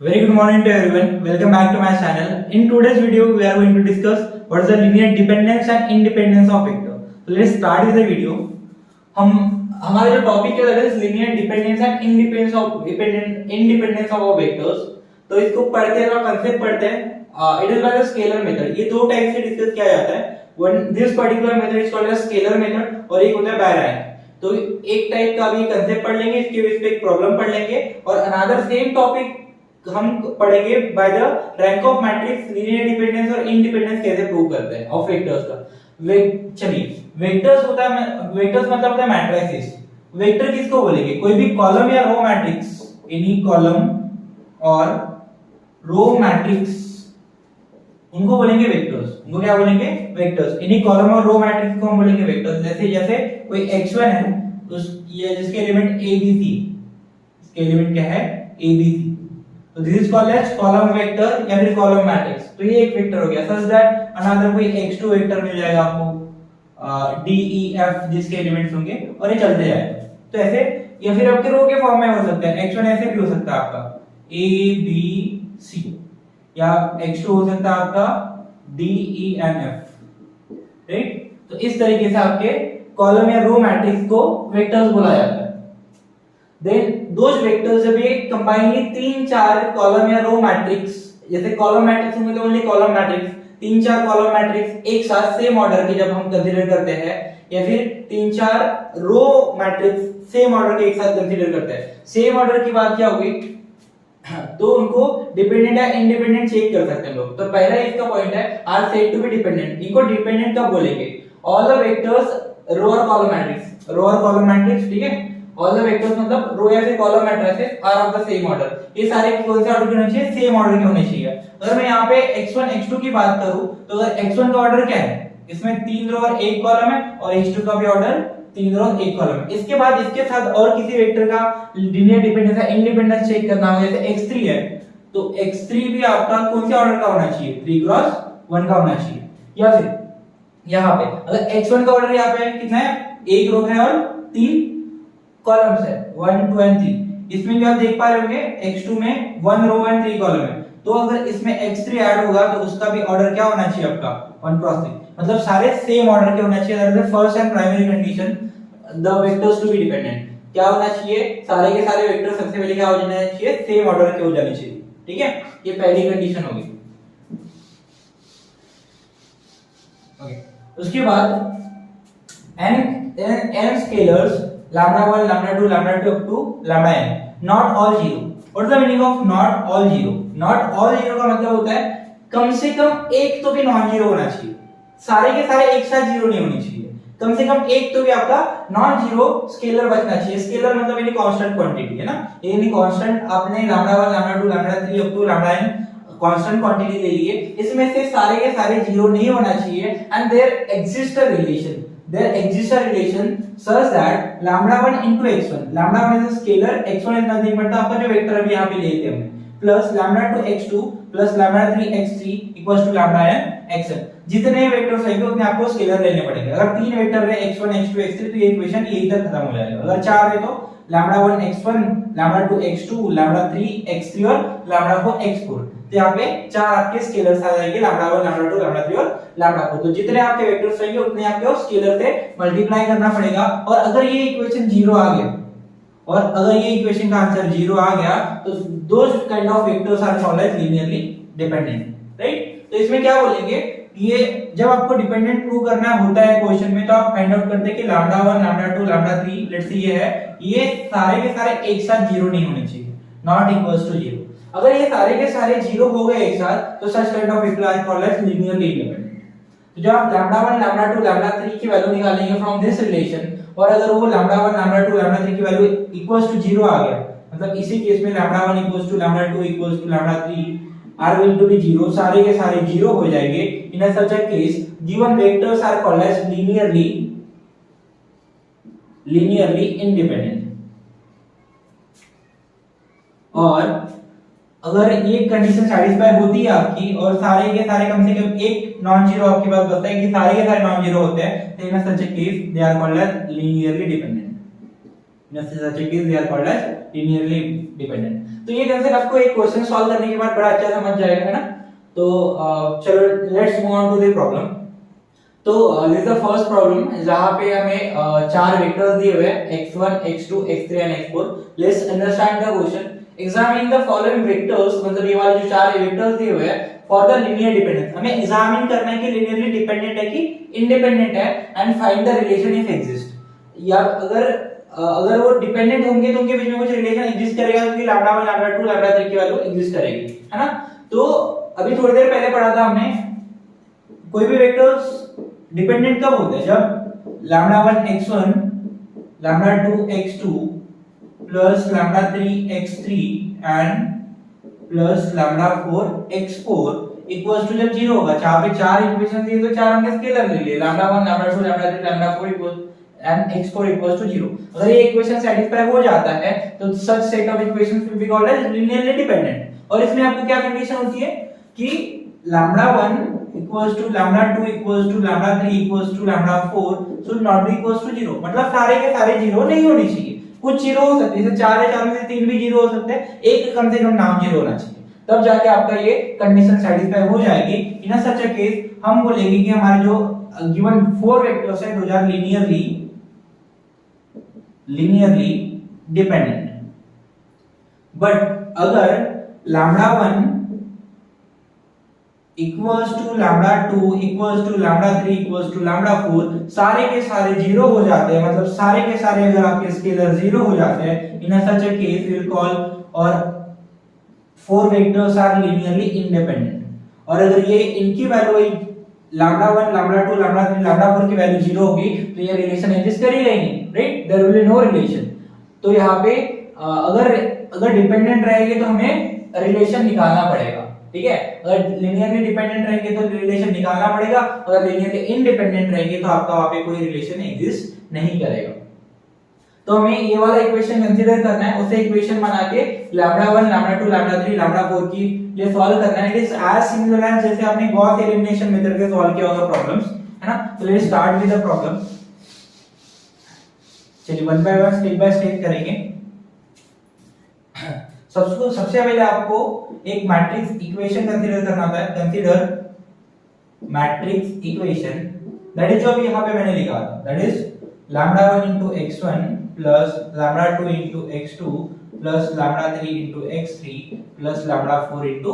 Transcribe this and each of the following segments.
Very good morning to everyone. Welcome back to my channel. In today's video, we are going to discuss what is the linear dependence and independence of vector. So let's start with the video. हमारा जो topic है that is linear dependence and independence of vectors. तो इसको पढ़ते हैं और concept पढ़ते हैं. It is by the scalar method. ये दो टाइप से डिस्कस किया जाता है. One this particular method is called as scalar method और एक होता है बायरैंक. तो एक टाइप का भी कंसेप्ट पढ़ लेंगे, इसके बेस पे एक प्रॉब्लम पढ़ लेंगे और अनदर सेम टॉपिक हम पढ़ेंगे by the rank of matrix linear dependence और इंडिपेंडेंस कैसे प्रूव करते हैं ऑफ वेक्टर्स का. चलिए वेक्टर्स होता है, वेक्टर्स मतलब होता है मैट्रिसेस. वेक्टर किसको बोलेंगे? कोई भी कॉलम या रो मैट्रिक्स, एनी कॉलम और रो मैट्रिक्स, उनको बोलेंगे वेक्टर्स. उनको क्या बोलेंगे? वेक्टर्स. एनी कॉलम और रो मैट्रिक्स को हम बोलेंगे वेक्टर्स. जैसे जैसे कोई x1 है तो ये जिसके एलिमेंट a b c, इसके एलिमेंट क्या है? a b c. तो this is called as column vector या फिर कॉलम मैट्रिक्स. तो ये एक वेक्टर हो गया. सच दैट अनदर कोई x2 वेक्टर मिल जाएगा आपको d e f जिसके एलिमेंट्स होंगे और ये चलते जाएगा. तो ऐसे या फिर आपके रो के फॉर्म में हो सकता है. x1 ऐसे भी हो सकता है आपका a b c या x2 हो सकता है आपका d e n f. Right. तो इस तरीके से आपके कॉलम या रो मैट्रिक्स को वेक्टर्स बोला जाता है. Then those vectors जब ये कंबाइनली तीन चार कॉलम या रो मैट्रिक्स, जैसे कॉलम मैट्रिक्स होंगे तो ओनली कॉलम मैट्रिक्स, तीन चार कॉलम मैट्रिक्स एक साथ सेम ऑर्डर की जब हम कंसीडर करते हैं या फिर तीन चार रो मैट्रिक्स सेम ऑर्डर के एक साथ कंसीडर करते हैं. सेम ऑर्डर की बात क्या होगी? तो उनको डिपेंडेंट या इंडिपेंडेंट चेक कर सकते हैं लोग. तो पहला इसका पॉइंट है are said to be dependent. इनको डिपेंडेंट कब बोलेंगे? ऑल द वेक्टर्स रो और कॉलम मैट्रिक्स, रो और कॉलम मैट्रिक्स. ठीक है. ऑल द वेक्टर्स मतलब रो या फिर column matrices are of the same order. ये सारे कौन से ऑर्डर के होने चाहिए? सेम ऑर्डर के होने चाहिए. अगर मैं यहाँ पे x1 x2 की बात करूं तो अगर x1 का ऑर्डर क्या है? इसमें तीन रो और एक कॉलम है और x2 का भी ऑर्डर तीन रो और एक कॉलम है. इसके बाद इसके साथ और किसी वेक्टर का लीनियर डिपेंडेंस या इंडिपेंडेंस चेक करना हो, जैसे x3 है तो x3 भी आपका कौन से ऑर्डर का होना चाहिए? 3x1 का होना चाहिए. या फिर यहाँ पे अगर x1 का ऑर्डर यहाँ पे कितना है? एक रो है और तीन कॉलम्स है 1 2 एंड 3. इसमें भी आप देख पा रहे होंगे x2 में 1 रो एंड 3 कॉलम है. तो अगर इसमें x3 ऐड होगा तो उसका भी ऑर्डर क्या होना चाहिए आपका? 1 क्रॉस 3. मतलब सारे सेम ऑर्डर के होना चाहिए. That is the first and primary condition the vectors to be dependent. क्या होना चाहिए? सारे के सारे वेक्टर सबसे पहले क्या हो जाना चाहिए? सेम ऑर्डर के हो जाने चाहिए. ठीक है. ये पहली कंडीशन होगी. ओके. उसके बाद n scalars lambda 1 lambda 2 lambda 2 up to lambda n not all zero. what is the meaning of not all zero? not all zero का मतलब होता है कम से कम एक तो भी नॉन जीरो होना चाहिए. सारे के सारे एक साथ जीरो नहीं होनी चाहिए. कम से कम एक तो भी आपका नॉन जीरो स्केलर बचना चाहिए. स्केलर मतलब यानी कांस्टेंट क्वांटिटी है ना. यानी कांस्टेंट आपने lambda 1 lambda 2 lambda 3 up to lambda n constant quantity ले लिए. इसमें से सारे के सारे जीरो नहीं होना चाहिए and there exist a relation. There exists a relation such that lambda 1 into x1. Lambda 1 is a scalar, x1 is nothing but आपका जो वेक्टर अभी यहाँ पे लेते हैं plus lambda 2 x2 plus lambda 3 x3 equals to lambda n xn. जितने vectors रहेंगे उतने आपको स्केलर लेने पड़ेंगे. अगर तीन वेक्टर रहे x1 x2 x3 तो ये इक्वेशन यही तक खत्म हो जाएगा. अगर चार है तो lambda 1 x1 lambda 2 x2 lambda 3 x3 और lambda 4 x4. तो यहाँ पे चार आपके स्केलर्स आ जाएंगे lambda 1 lambda 2 lambda 3 और lambda 4. तो जितने आपके वेक्टर्स रहेंगे उतने आपको स्केलर से मल्टीप्लाई करना पड़ेगा. और अगर ये इक्वेशन जीरो आ गया और अगर ये इक्वेशन का आंसर जीरो आ गया तो those kind of vectors are called as linearly dependent. Right. तो इसमें क्या बोलेंगे? ये जब आपको डिपेंडेंट प्रूव करना होता है क्वेश्चन में तो आप फाइंड आउट करते हैं कि lambda 1 lambda 2 lambda 3 let's say ये है, ये सारे के सारे एक साथ जीरो नहीं होने चाहिए. Not equals to zero. अगर ये सारे के सारे जीरो हो गए एक साथ तो such kind of vector are called as linearly independent. तो जब आप lambda 1 lambda 2 lambda 3 की वैल्यू निकालेंगे फ्रॉम दिस रिलेशन और अगर वो lambda 1 lambda 2 lambda 3 की वैल्यू इक्वल्स टू जीरो आ गया, मतलब इसी केस में lambda 1 equals to lambda 2 equals to lambda 3 are going to be zero. सारे के सारे जीरो हो जाएंगे. In such a case given vectors are called as linearly independent. और अगर ये कंडीशन सैटिस्फाई होती है आपकी और सारे के सारे कम से कम एक नॉन जीरो आपके पास बचता है कि सारे के सारे नॉन जीरो होते हैं तो in such a case they are called as linearly dependent. In such a case they are called as linearly dependent. तो ये कंसेप्ट आपको एक क्वेश्चन सॉल्व करने के बाद बड़ा अच्छा समझ जाएगा, है ना। तो चलो let's move on to the problem. तो this is the first problem जहां पे हमें चार वेक्टर्स दिए हुए हैं x1 x2 x3 and x4। Let's understand the question. Examining the following vectors, मतलब ये वाले जो चार वेक्टर्स दिए हुए हैं फॉर द लीनियर डिपेंडेंस। हमें एग्जामिन करना है कि लीनियरली डिपेंडेंट है कि इंडिपेंडेंट है, and find the relation if exist. या अगर वो डिपेंडेंट होंगे तो उनके बीच में कुछ रिलेशन एग्जिस्ट करेगा, क्योंकि लैम्डा 1 लैम्डा 2 लैम्डा 3 की वैल्यू एग्जिस्ट करेगी, है ना। तो अभी थोड़ी देर पहले पढ़ा था हमने, कोई भी वेक्टर्स डिपेंडेंट कब होते हैं, जब lambda 1 x1 lambda 2 x2 plus lambda 3 x3 and plus lambda 4 x4 equals to जब 0 होगा। जहां पे चार इक्वेशन दिए तो चार हमने स्केलर ले लिए, lambda 1 lambda 2 lambda 3 lambda 4 equal and x4 equals to 0। अगर ये इक्वेशन सेटिस्फाई हो जाता है तो such set of equations will be called as linearly dependent. और इसमें आपको क्या कंडीशन होती है कि lambda 1 equals to lambda 2 equals to lambda 3 equals to lambda 4 should not be equals to 0। मतलब सारे के सारे 0 नहीं होने चाहिए, कुछ 0 हो सकते हैं, जैसे 4 है 4 में से 3 भी 0 हो सकते हैं, एक कम से कम नाम 0 होना चाहिए, तब जाके आपका ये कंडीशन सेटिस्फाई हो जाएगी। इन सच अ केस हम बोलेंगे कि हमारे जो गिवन 4 वेक्टर्स है those are linearly dependent. But अगर lambda 1 equals to lambda 2 equals to lambda 3 equals to lambda 4 सारे के सारे 0 हो जाते हैं, मतलब सारे के सारे अगर आपके स्केलर 0 हो जाते हैं, in such a case we will call और 4 वेक्टर्स आर लीनियरली इंडिपेंडेंट। और अगर ये इनकी value lambda 1 lambda 2 lambda 3 lambda 4 की वैल्यू 0 होगी तो ये रिलेशन एग्जिस्ट करेगा ही नहीं, right, there will be no relation. तो यहाँ पे अगर डिपेंडेंट रहेंगे तो हमें रिलेशन निकालना पड़ेगा, ठीक है। अगर लीनियरली डिपेंडेंट रहेंगे तो रिलेशन निकालना पड़ेगा, अगर लीनियरली इंडिपेंडेंट रहेंगे तो आपका वहां पे कोई रिलेशन एग्जिस्ट नहीं करेगा। तो हमें ये वाला इक्वेशन कंसीडर करना है, उसे इक्वेशन बना के लैम्डा 1 लैम्डा 2 लैम्डा 3 लैम्डा 4 की ये सॉल्व करना है। It is as similar as जैसे आपने गॉस एलिमिनेशन मेथड से सॉल्व किया होगा प्रॉब्लम्स, है ना। तो let's start with the problem. चलिए one by one step by step करेंगे। सबसे पहले आपको एक मैट्रिक्स इक्वेशन कंसीडर करना होता है। Consider matrix equation, that is जो अभी यहाँ पे मैंने लिखा, that is lambda 1 into x1 plus lambda 2 into x2 plus lambda 3 into x3 plus lambda 4 into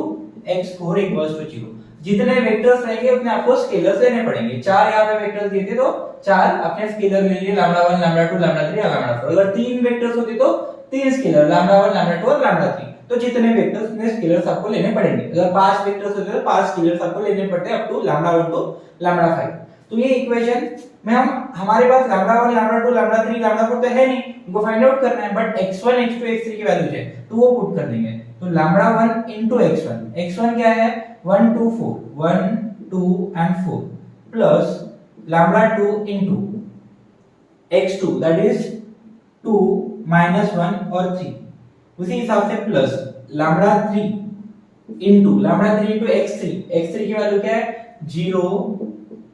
x4 equals to 0। जितने वेक्टर्स रहेंगे उतने आपको स्केलर्स लेने पड़ेंगे। चार यहाँ पे वेक्टर्स दिए थे तो चार अपने स्केलर ले लिए, lambda 1 lambda 2 lambda 3 या lambda 4। अगर तीन वेक्टर्स होते तो तीन स्केलर lambda 1 lambda 2 और lambda 3। तो जितने वेक्टर्स में स्केलर्स आपको लेने पड़ेंगे। अगर पांच वेक्टर्स होते तो पांच स्केलर्स आपको लेने पड़ते हैं up to lambda 1 to lambda 5। तो ये इक्वेशन में हमारे पास लैम्डा 1 लैम्डा 2 लैम्डा 3 लैम्डा 4 तो है नहीं, उनको फाइंड आउट करना है। बट x1 x2 x3 की वैल्यू है तो वो पुट कर देंगे। तो लैम्डा 1 into x1, x1 क्या है 1 2 4 1 2 and 4 plus lambda 2 into x2 that is 2 minus 1 और 3। उसी हिसाब से plus lambda 3 into x3, x3 की वैल्यू क्या है 0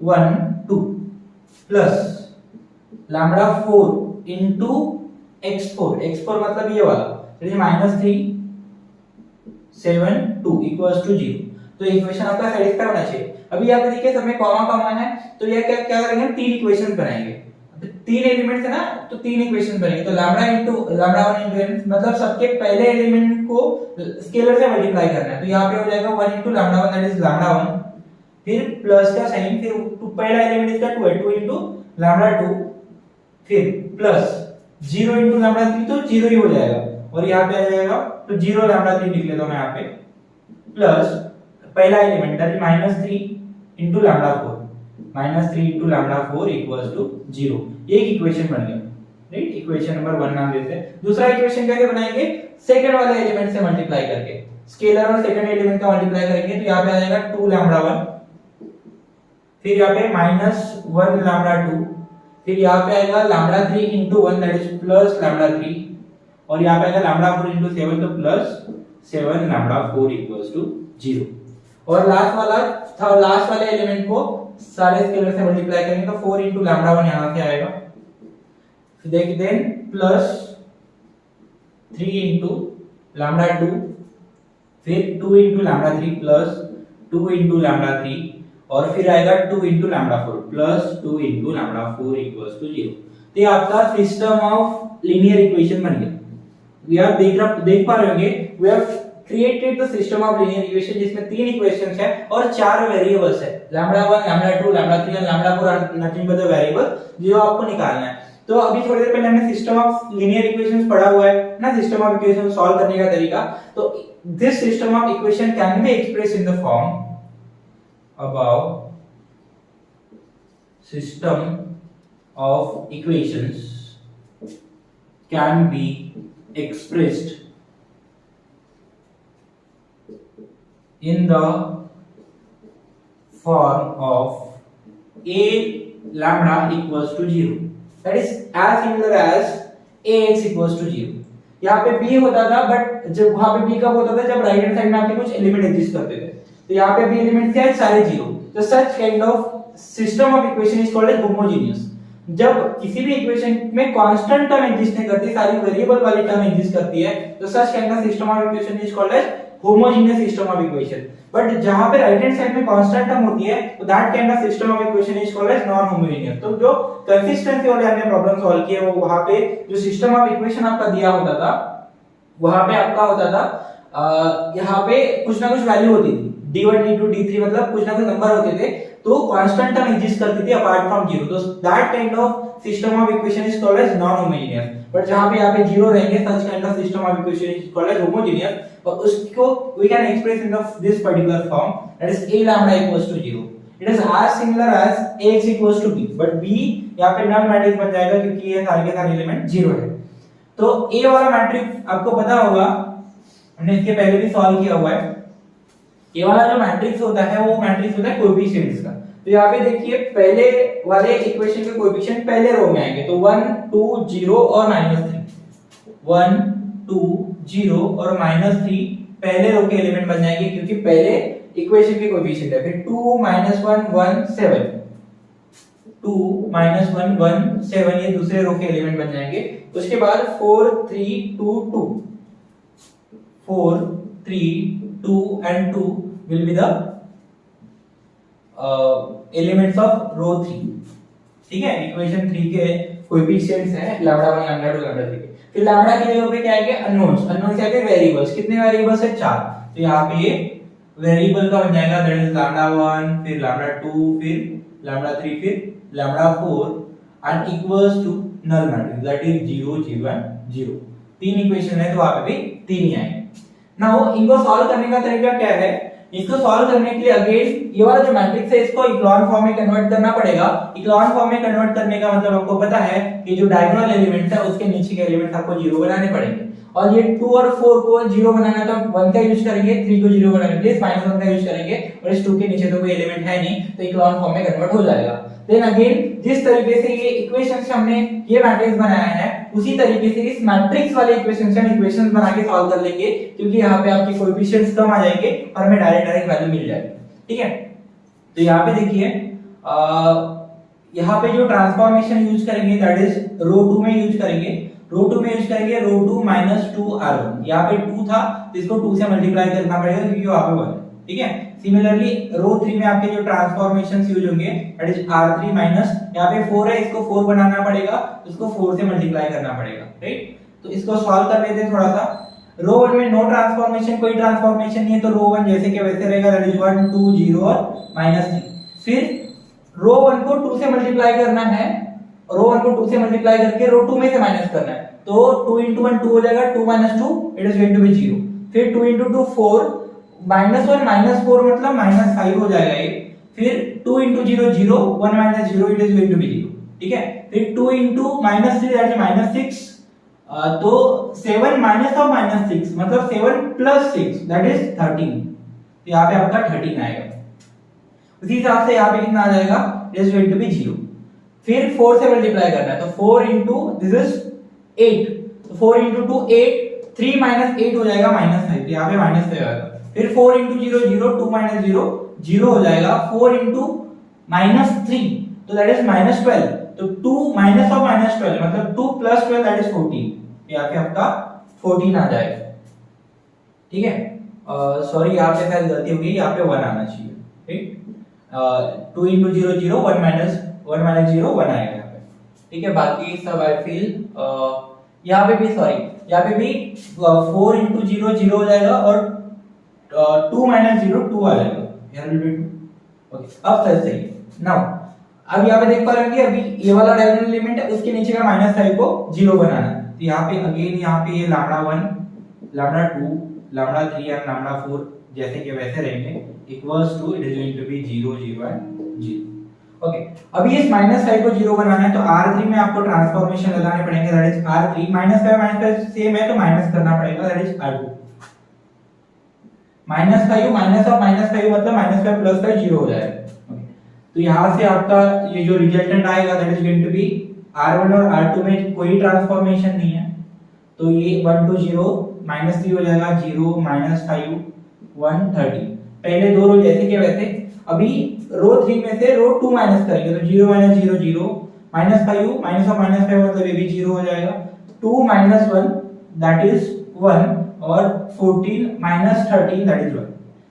1 2 plus lambda 4 into x4, x4 मतलब ये वाला, तो माइनस 3 7 2 इक्वल्स टू 0। तो इक्वेशन आपका सेटिस्फाई होना चाहिए। अभी यहाँ पे देखिए सब में कॉमा कॉमा है, तो ये क्या क्या करेंगे, तीन इक्वेशन बनाएंगे। तीन एलिमेंट्स है ना, तो तीन इक्वेशन बनेंगे। तो लैम्डा 1 into मतलब सबके पहले एलिमेंट को स्केलर से मल्टीप्लाई करना है। तो यहाँ पे हो जाएगा 1 into lambda 1 that is lambda 1, फिर प्लस का साइन, फिर पहला एलिमेंट इसका 2 है 2 into लैम्डा 2, फिर प्लस 0 into लैम्डा 3 तो 0 ही हो जाएगा, और यहाँ पे आ जाएगा तो 0 लैम्डा 3 लिख लेता हूं मैं यहाँ पे, प्लस पहला element that is -3 into lambda 4, -3 into lambda 4 equals to 0। ये एक इक्वेशन बन गया, राइट। इक्वेशन नंबर 1 नाम देते हैं। दूसरा इक्वेशन कैसे बनाएंगे, सेकंड वाले एलिमेंट से मल्टीप्लाई करके, स्केलर और सेकंड एलिमेंट का मल्टीप्लाई करेंगे। तो यहाँ पे आ जाएगा 2 लैम्डा 1, फिर यहाँ पे -1 लैम्डा 2, फिर यहाँ पे आएगा lambda 3 into 1 that is plus lambda 3, और यहाँ पे आएगा लैम्डा 4 into 7 तो प्लस 7 लैम्डा 4 इक्वल्स टू 0। और लास्ट वाले एलिमेंट को सारे स्केलर से मल्टीप्लाई करेंगे तो 4 into लैम्डा 1 यहाँ से आएगा, देन प्लस 3 इंटू लैम्डा 2, फिर 2 into lambda 3 plus 2 into lambda 3, और फिर आएगा 2 into lambda 4 plus 2 into lambda 4 equals to 0। तो ये आपका सिस्टम ऑफ लीनियर इक्वेशन बन गया। आप देख पा रहे होंगे we have created the system of linear equation जिसमें 3 इक्वेशंस है और 4 वेरिएबल्स है, लैम्डा 1, लैम्डा 2, लैम्डा 3 और lambda 4 are nothing but the variable जो आपको निकालना है। तो अभी थोड़ी देर पहले हमने सिस्टम ऑफ लीनियर इक्वेशंस पढ़ा हुआ है ना, सिस्टम ऑफ इक्वेशन सॉल्व करने का तरीका। तो this system of equation can be expressed in the form above system of equations can be expressed in the form of a lambda equals to 0, that is as similar as ax equals to 0। यहाँ पे b होता था, but जब वहां पे b कब होता था, जब राइट हैंड साइड में आपके कुछ एलिमेंट एग्जिस्ट करते थे। तो यहाँ पे b एलिमेंट क्या है, सारे 0। तो such kind of system of equation is called as homogeneous. जब किसी भी इक्वेशन में कांस्टेंट टर्म एग्जिस्ट नहीं करती, सारी वेरिएबल वाली टर्म एग्जिस्ट करती है, तो such kind of system of equation is called as homogeneous system of equation. But जहां पे राइट हैंड साइड में कांस्टेंट टर्म होती है, तो that kind of system of equation is called as non homogeneous. तो जो कंसिस्टेंसी वाले हमने प्रॉब्लम सॉल्व किए, वो वहां पे जो सिस्टम ऑफ इक्वेशन आपका दिया होता था, वहां पे आपका होता था यहाँ पे कुछ ना कुछ वैल्यू होती थी, d1 d2 d3, मतलब कुछ ना कुछ नंबर होते थे, तो कांस्टेंट टर्म एग्जिस्ट करती थी अपार्ट फ्रॉम 0। तो that kind of system of equation is called as non homogeneous. But जहां पे यहाँ पे 0 रहेंगे, such kind of system of equation is called as homogeneous, और उसको we can express in this particular form, that is a lambda equals to 0। It is as similar as ax equals to b, but b यहाँ पे null matrix बन जाएगा क्योंकि ये सारे के सारे एलिमेंट 0 है। तो a वाला मैट्रिक्स आपको पता होगा, हमने इसके पहले भी सॉल्व किया हुआ है। ये वाला जो मैट्रिक्स होता है, वो मैट्रिक्स होता है कोएफिशिएंट्स का। तो यहाँ पे देखिए पहले वाले इक्वेशन के कोएफिशिएंट पहले रो में आएंगे, तो 1 2 0 और -3, 1 2 0 और -3 पहले रो के एलिमेंट बन जाएंगे क्योंकि पहले इक्वेशन के कोएफिशिएंट है। फिर 2 -1 1 7, 2 -1 1 7 ये दूसरे रो के एलिमेंट बन जाएंगे। उसके बाद 4 3 2 2, 4 3 2 and 2 will be the elements of row 3। ठीक है, इक्वेशन 3 के कोएफिशिएंट्स हैं लैम्डा 1 लैम्डा 2 लैम्डा 3 के। फिर लैम्डा की जगह पे क्या आएंगे, अननोन्स। अननोन क्या है, वेरिएबल्स। कितने वेरिएबल्स है, 4। तो यहाँ पे ये वेरिएबल का बन जाएगा, दैट इज लैम्डा 1, फिर लैम्डा 2, फिर लैम्डा 3, फिर lambda 4 and equals to null matrix, that is 0 0 and 0। 3 equation है, तो वहां पे भी 3 ही आएंगे। नाउ इनको सॉल्व करने का तरीका क्या है, इसको सॉल्व करने के लिए अगेन ये वाला जो मैट्रिक्स है, इसको इक्लॉन फॉर्म में कन्वर्ट करना पड़ेगा। इक्लॉन फॉर्म में कन्वर्ट करने का मतलब आपको पता है कि जो डायगोनल एलिमेंट्स है उसके नीचे के एलिमेंट्स आपको 0 बनाने पड़ेंगे, और ये 2 और 4 को 0 बनाना है तो 1 का यूज करेंगे, 3 को 0 बनाने के लिए -1 का यूज करेंगे, और इस 2 के नीचे तो कोई एलिमेंट है नहीं, तो इक्लॉन फॉर्म में कन्वर्ट हो जाएगा। देन अगेन जिस तरीके से ये इक्वेशंस हमने ये मैट्रिक्स बनाया है, उसी तरीके से इस मैट्रिक्स वाले इक्वेशंस हम इक्वेशंस बना के सॉल्व कर लेंगे, क्योंकि यहाँ पे आपके कोएफिशिएंट्स कम आ जाएंगे और हमें डायरेक्ट वैल्यू मिल जाएगी। ठीक है, तो यहाँ पे देखिए यहाँ पे जो ट्रांसफॉर्मेशन यूज करेंगे, दैट इज रो 2 में यूज करेंगे। रो 2 में यूज करेंगे रो 2 -2 r1। यहाँ पे 2 था तो इसको 2 से मल्टीप्लाई करना पड़ेगा क्योंकि वहां पे 1 है। ठीक है, सिमिलरली रो 3 में आपके जो ट्रांसफॉर्मेशंस यूज होंगे, दैट इज r3 माइनस, यहाँ पे 4 है, इसको 4 बनाना पड़ेगा, इसको 4 से मल्टीप्लाई करना पड़ेगा। राइट, तो इसको सॉल्व कर लेते हैं थोड़ा सा। रो 1 में नो ट्रांसफॉर्मेशन, कोई ट्रांसफॉर्मेशन नहीं है, तो रो 1 जैसे के वैसे रहेगा, दैट इज 1 2 0 और -3। फिर रो 1 को 2 से मल्टीप्लाई करना है, रो 1 को 2 से मल्टीप्लाई करके रो 2 में से माइनस करना है, तो 2 into 1 2 हो जाएगा, 2 - 2 it is going to be 0। फिर 2 into 2 4, -1 -4 मतलब -5 हो जाएगा ये। फिर 2 into 0 0, 1 - 0 it is going to be 0। ठीक है, फिर 2 into -3 दैट इज -6, तो 7 माइनस ऑफ -6 मतलब 7 + 6 दैट इज 13। तो यहाँ पे आपका 13 आएगा। उसी हिसाब से यहाँ पे कितना आ जाएगा, it is going to be 0। फिर 4 से मल्टीप्लाई करना है, तो 4 into दिस इज 8, तो 4 into 2 8, 3 - 8 हो जाएगा -5, तो यहाँ पे -5 आएगा। फिर 4 into 0 0, 2 - 0 0 हो जाएगा, 4 into -3 तो दैट इज -12, तो 2 - of -12 मतलब 2 + 12 दैट इज 14, यहाँ पे आपका 14 आ जाएगा। ठीक है, सॉरी यहाँ पे शायद गलती हो गई, यहाँ पे 1 आना चाहिए। ठीक, 2 into 0 0, 1 minus 0 1 आएगा यहाँ पे। ठीक है, बाकी सब आई फील यहाँ पे भी सॉरी, यहाँ पे भी 4 into 0 0 हो जाएगा और 2 minus 0 2 आ जाएगा। यहाँ विल बी 2। ओके, अब सही है। नाउ अब यहाँ पे देख पा रहे हैं कि अभी ये वाला डायगोनल एलिमेंट है, उसके नीचे का -5 को 0 बनाना है। तो यहाँ पे अगेन यहाँ पे ये लैम्डा 1 लैम्डा 2 लैम्डा 3 और लैम्डा 4 जैसे के वैसे रहेंगे, equals to it is going to be 0 0 and 0। Okay, अभी इस -5 को 0 बनाना है तो R3 में आपको ट्रांसफॉर्मेशन लगाने पड़ेंगे, दैट इज R3 -5 सेम है तो माइनस करना पड़ेगा, that is R2। -5 minus of -5 मतलब -5 प्लस 5 0 हो जाएगा। तो यहां से आपका ये जो रिजल्टेंट आएगा that is going to be R1 और R2 में कोई ट्रांसफॉर्मेशन नहीं है, तो ये 1 to 0 -3 हो जाएगा, 0 -5 1 30। पहले दो रो जैसे के वैसे, अभी रो 3 में से रो 2 माइनस करेंगे तो 0 0 0 -5 माइनस ऑफ -5 मतलब ये भी 0 हो जाएगा, 2 1 दैट इज 1 और 14 13 दैट इज 1।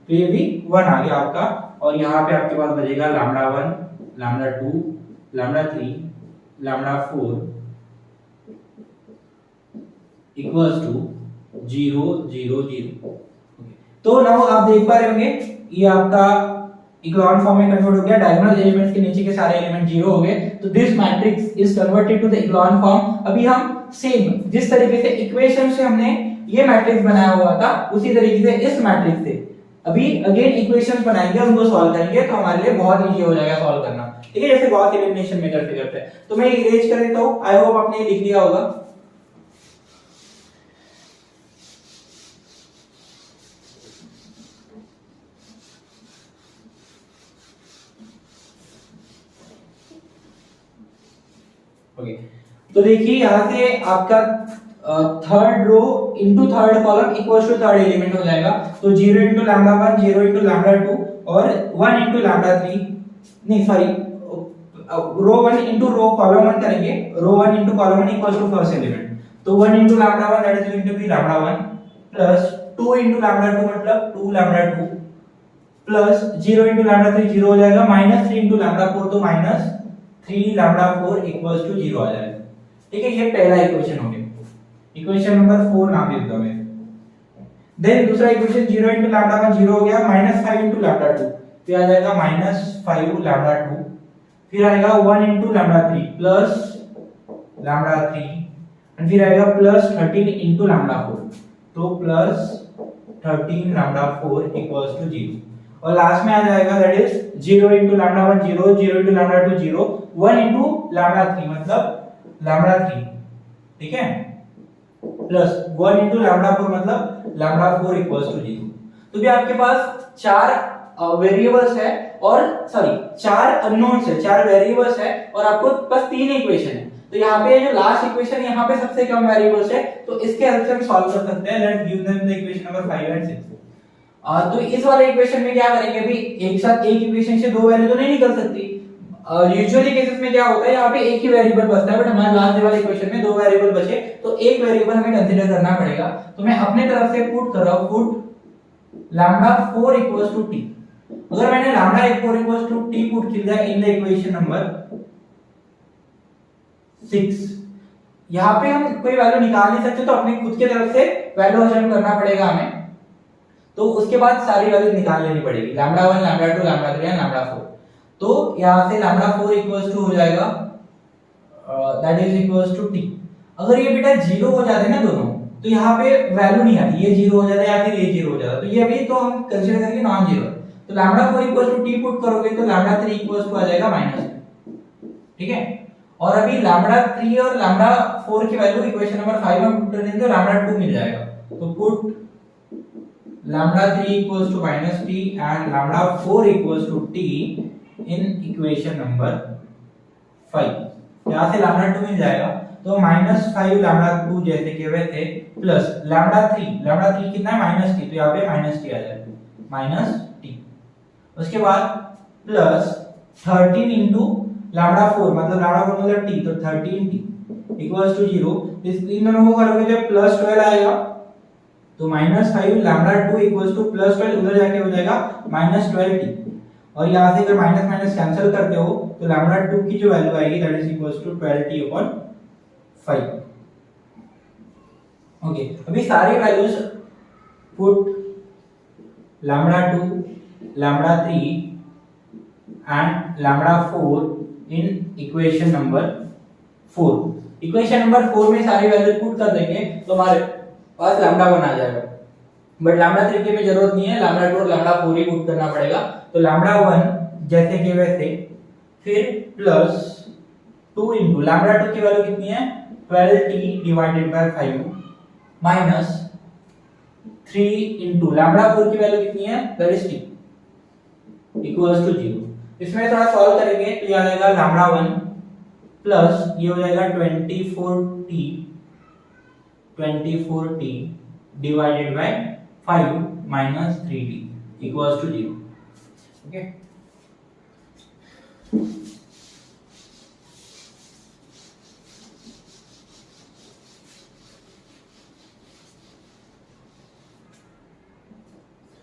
तो ये भी 1 आ गया आपका, और यहाँ पे आपके पास बचेगा lambda 1 lambda 2 lambda 3 lambda 4 equals to 0 0 0। तो नाउ आप देख पा रहे होंगे ये आपका इक्लोन फॉर्म में कन्वर्ट हो गया, डायगोनल एलिमेंट्स के नीचे के सारे एलिमेंट 0 हो गए, तो this matrix is converted to the echelon form. अभी हम सेम जिस तरीके से इक्वेशन से हमने ये मैट्रिक्स बनाया हुआ था उसी तरीके से इस मैट्रिक्स से अभी अगेन इक्वेशंस बनाएंगे, उनको सॉल्व करेंगे, तो हमारे लिए बहुत इजी हो जाएगा सॉल्व करना। ठीक है, जैसे गॉस एलिमिनेशन में करते करते, तो मैं इरेज कर देता हूं, आई होप आपने लिख लिया होगा। ओके, तो देखिए यहां से आपका third row into third column equals to third element हो जाएगा, तो 0 into लैम्डा 1 0 into लैम्डा 2 और 1 into लैम्डा 3, नहीं sorry row 1 into row column 1 करेंगे, row 1 into column 1 equals to first element, तो 1 into lambda 1 that is going to be lambda 1 plus 2 into lambda 2 मतलब 2 lambda 2 plus 0 into lambda 3 0 हो जाएगा, -3 into lambda 4 तो -3 lambda 4 equals to 0 आ जाएगा। ठीक है, ये पहला इक्वेशन हो गया, इक्वेशन नंबर 4 नाम लिख दो मैं। देन दूसरा इक्वेशन 0 into लैम्डा 1 0 हो गया, -5 into लैम्डा 2 तो आ जाएगा -5 लैम्डा 2, फिर आएगा 1 into lambda 3 plus lambda 3 and फिर आएगा प्लस 13 into लैम्डा 4 तो प्लस 13 लैम्डा 4 इक्वल्स टू 0, और लास्ट में आ जाएगा that is 0 into lambda 1 0 0 into lambda 2 0 1 into lambda 3 मतलब लैम्डा 3। ठीक है, प्लस 1 into लैम्डा 4 मतलब लैम्डा 4 इक्वल्स टू 0। तो भी आपके पास 4 वेरिएबल्स है और सॉरी 4 अननोन्स है, 4 वेरिएबल्स है और आपको बस 3 इक्वेशन है, तो यहाँ पे जो लास्ट इक्वेशन यहाँ पे सबसे कम वेरिएबल्स है, तो इसके हेल्प से हम सॉल्व कर सकते हैं। Let's give them the equation number 5 and 6। तो इस वाले इक्वेशन में क्या करेंगे, अभी एक साथ एक इक्वेशन से दो वैल्यू तो नहीं निकल सकती, यूजुअली केसेस में क्या होता है यहाँ पे एक ही वेरिएबल बचता है, बट हमारे लास्ट वाले इक्वेशन में दो वेरिएबल बचे, तो एक वेरिएबल हमें कंसीडर करना पड़ेगा। तो मैं अपने तरफ से पुट कर रहा हूं, put lambda 4 equals to t। अगर मैंने lambda 4 equals to t put किया इन द इक्वेशन नंबर 6, यहाँ पे हम कोई वैल्यू निकाल नहीं सकते, तो अपने खुद के तरफ से वैल्यू असाइन करना पड़ेगा हमें, तो उसके बाद सारी वैल्यू निकाल लेनी पड़ेगी, लैम्डा 1 लैम्डा 2 लैम्डा 3 लैम्डा 4। तो यहां से लैम्डा 4 इक्वल्स टू हो जाएगा that is equals to t। अगर ये बेटा 0 हो जाते ना दोनों, तो यहाँ पे वैल्यू नहीं आती, ये 0 हो जाता है या फिर ये 0 हो जाता है, तो ये अभी तो हम कंसीडर करेंगे नॉन जीरो। तो lambda 4 equals to t put करोगे तो लैम्डा 3 इक्वल्स टू आ जाएगा -2। ठीक है, और अभी लैम्डा 3 और लैम्डा 4 की वैल्यू इक्वेशन नंबर 5 में पुट कर देंगे तो लैम्डा 2 मिल जाएगा, तो put lambda 3 equals to -t and lambda 4 equals to t in equation number 5। यहाँ से lambda 2 मिल जाएगा, तो -5 lambda 2 जैसे के वैसे प्लस lambda 3 कितना है -t, तो यहाँ पे -t आ जाएगा -t। उसके बाद प्लस 13 into lambda 4 मतलब lambda 4 मतलब t, तो 13t इक्वल्स टू 0, इन दोनों को करोगे तो प्लस 12 आएगा, तो -5 लैम्डा 2 इक्वल्स टू प्लस 12, उधर जाके हो जाएगा -12t, और यहाँ से अगर माइनस माइनस कैंसिल करते हो तो लैम्डा 2 की जो वैल्यू आएगी that is equals to 12t/5। Okay, अभी सारी values put lambda 2, lambda 3 and lambda 4 in equation number 4। Equation number 4 में सारी वैल्यू पुट कर देंगे तो हमारे पास लैम्डा 1 आ जाएगा, बट लैम्डा 3 की भी जरूरत नहीं है, लैम्डा 2 और लैम्डा 4 ही पुट करना पड़ेगा। तो लैम्डा 1 जैसे कि वैसे, फिर प्लस 2 इंटू लैम्डा 2 की वैल्यू कितनी है 12t/5 माइनस 3 इंटू लैम्डा 4 की वैल्यू कितनी है that is t equals to 0। इसमें थोड़ा सॉल्व करेंगे तो ये आ जाएगा लैम्डा 1 प्लस ये हो जाएगा 24t divided by 5 minus 3t equals to 0। Okay,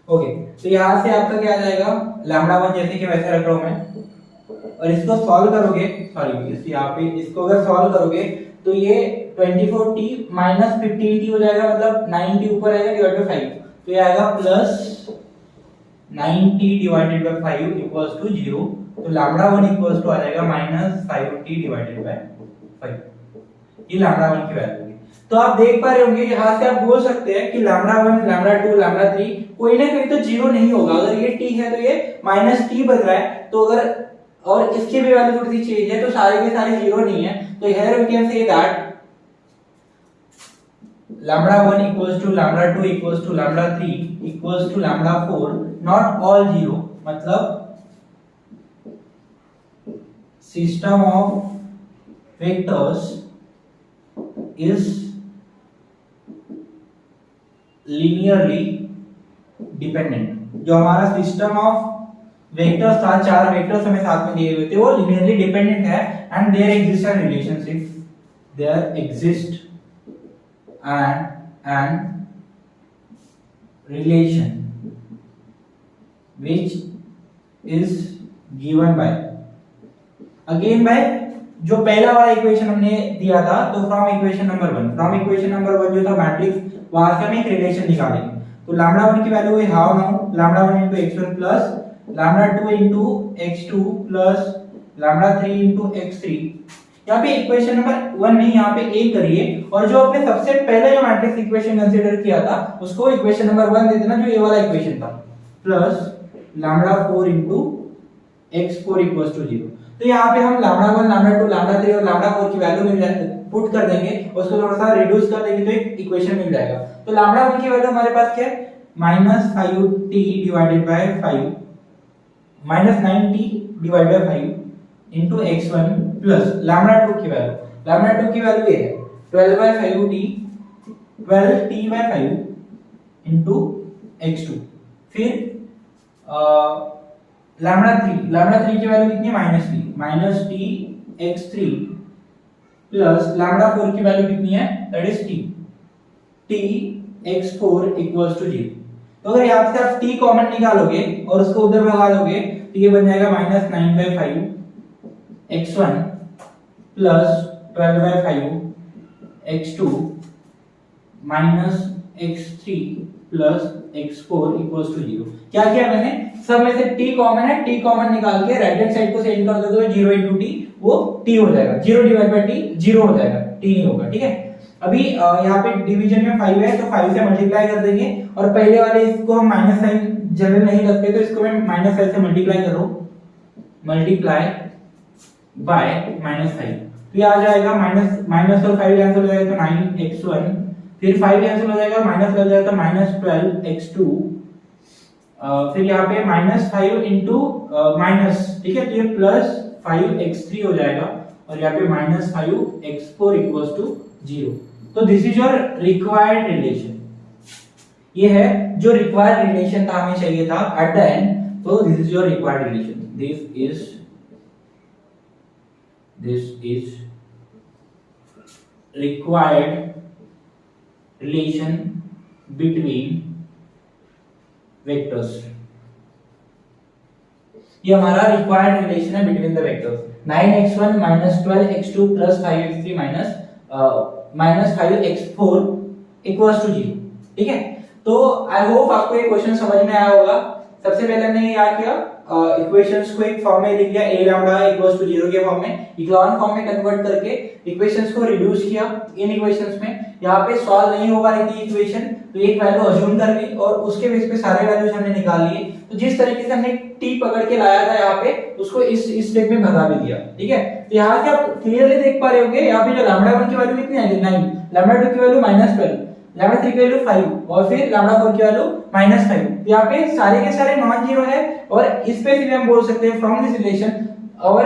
okay, तो यहां से आपका क्या आ जाएगा लैम्डा 1 जैसे कि वैसे रख रहा हूं मैं, और इसको सॉल्व करोगे, सॉरी इस यहाँ पे इसको अगर सॉल्व करोगे तो ये 24t माइनस 15t हो जाएगा, मतलब 9t ऊपर आएगा डिवाइडेड बाय 5, तो ये आएगा plus 9t divided by 5 equals to 0। तो लैम्डा 1 इक्वल्स टू आ जाएगा माइनस 5t डिवाइडेड बाय 5, ये लैम्डा 1 की वैल्यू है। तो आप देख पा रहे होंगे यहां से आप बोल सकते हैं कि लैम्डा 1, लैम्डा 2, लैम्डा 3 कोई ना कोई तो 0 नहीं होगा। अगर ये t है तो ये -t बन रहा है, तो अगर और इसकी भी वैल्यू थोड़ी सी चेंज है तो सारे के सारे 0 नहीं है। तो here we can say that lambda 1 equals to lambda 2 equals to lambda 3 equals to lambda 4 not all 0, मतलब system of vectors is linearly dependent। जो हमारा सिस्टम ऑफ वेक्टर्स था, 4 वेक्टर्स हमें साथ में दिए हुए थे, वो linearly dependent है and there exists a relationship, there exist and relation which is given by again by जो पहला वाला इक्वेशन हमने दिया था, तो फ्रॉम इक्वेशन नंबर 1 जो था मैट्रिक्स, वहां से हम एक रिलेशन निकालेंगे। तो लैम्डा 1 की वैल्यू है how now lambda 1 into x1 plus lambda 2 into x2 plus lambda 3 into x3। यहाँ पे इक्वेशन नंबर 1 नहीं, यहाँ पे a करिए, और जो आपने सबसे पहले जो मैट्रिक्स इक्वेशन कंसीडर किया था उसको इक्वेशन नंबर 1 दे देना, जो ये वाला इक्वेशन था, plus lambda 4 into x4 equals to 0। तो यहाँ पे हम लैम्डा 1, लैम्डा 2, लैम्डा 3 और लैम्डा 4 की वैल्यू मिल जाए पुट कर देंगे, उसको थोड़ा सा रिड्यूस कर देंगे तो एक इक्वेशन मिल जाएगा। तो लैम्डा 1 की वैल्यू हमारे पास क्या है -5t divided by 5 -9t divided by 5 into x1 plus lambda 2 की वैल्यू ये है 12/5t 12t/5 इनटू x2, फिर लैम्डा 3 की वैल्यू कितनी है -t x3 प्लस लैम्डा 4 की वैल्यू कितनी है that is t x4 equals to 0। तो अगर यहां से आप t कॉमन निकालोगे और उसको उधर भगा दोगे तो ये बन जाएगा -9/5 x1 plus 12/5 x2 minus x3 plus x4 equals to 0। क्या किया मैंने, सब में से t कॉमन है, t कॉमन निकाल के राइट हैंड साइड को चेंज कर दोगे तो 0 into t वो t हो जाएगा, 0 डिवाइड बाय t 0 हो जाएगा, t नहीं होगा। ठीक है, अभी यहाँ पे डिवीजन में 5 है तो 5 से मल्टीप्लाई कर देंगे, और पहले वाले इसको हम माइनस साइन जनरल नहीं रखते तो इसको मैं माइनस साइन से मल्टीप्लाई कर रहा हूं, मल्टीप्लाई बाय -5, तो ये आ जाएगा माइनस और 5 कैंसिल हो जाएगा तो 9x1, फिर 5 कैंसिल हो जाएगा, माइनस लग जाएगा तो -12x2, फिर यहाँ पे -5 इंटू माइनस, ठीक है, तो ये +5x3 हो जाएगा, और यहाँ पे -5x4 इक्वल्स टू 0। तो this is your required relation, ये है जो रिक्वायर्ड रिलेशन था, हमें चाहिए था एट द एंड। तो this is your required relation, this is required relation between vectors। ये हमारा रिक्वायर्ड रिलेशन है between the vectors. 9x1 12x2 5x3 5x4 equals to 0। ठीक है, तो आई होप आपको ये क्वेश्चन समझ में आया होगा। सबसे पहले हमने क्या किया, इक्वेशंस को एक फॉर्म में लिख दिया, a लैम्डा इक्वल्स टू 0 के फॉर्म में, इक्लान फॉर्म में कन्वर्ट करके इक्वेशंस को रिड्यूस किया इन इक्वेशंस में। यहाँ पे सॉल्व नहीं हो पा रही थी इक्वेशन, तो एक वैल्यू अज्यूम कर ली और उसके बेस पे सारे वैल्यूज हमने निकाल लिए। तो जिस तरीके से हमने t पकड़ के लाया था यहाँ पे, उसको इस स्टेप में भगा भी दिया। ठीक है, तो यहाँ से आप क्लियरली देख पा रहे होंगे, यहाँ पे जो लैम्डा 1 की वैल्यू कितनी आ गई 9, लैम्डा 2 की वैल्यू -12, लैम्डा 3 की वैल्यू 5 और फिर लैम्डा 4 की वैल्यू -5। तो यहाँ पे सारे के सारे नॉन जीरो है और इस पे फिर हम बोल सकते हैं फ्रॉम दिस रिलेशन और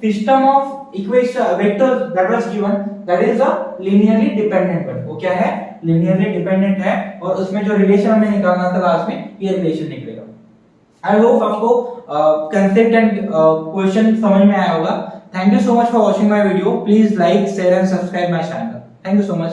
system of equation vectors that was given that is a linearly dependent one. वो क्या है, लीनियरली डिपेंडेंट है और उसमें जो रिलेशन हमें निकालना था लास्ट में, ये रिलेशन निकलेगा। आई होप आपको कंसेप्ट एंड क्वेश्चन समझ में आया होगा। Thank you so much for watching my video. Please like, share and subscribe my channel. Thank you so much.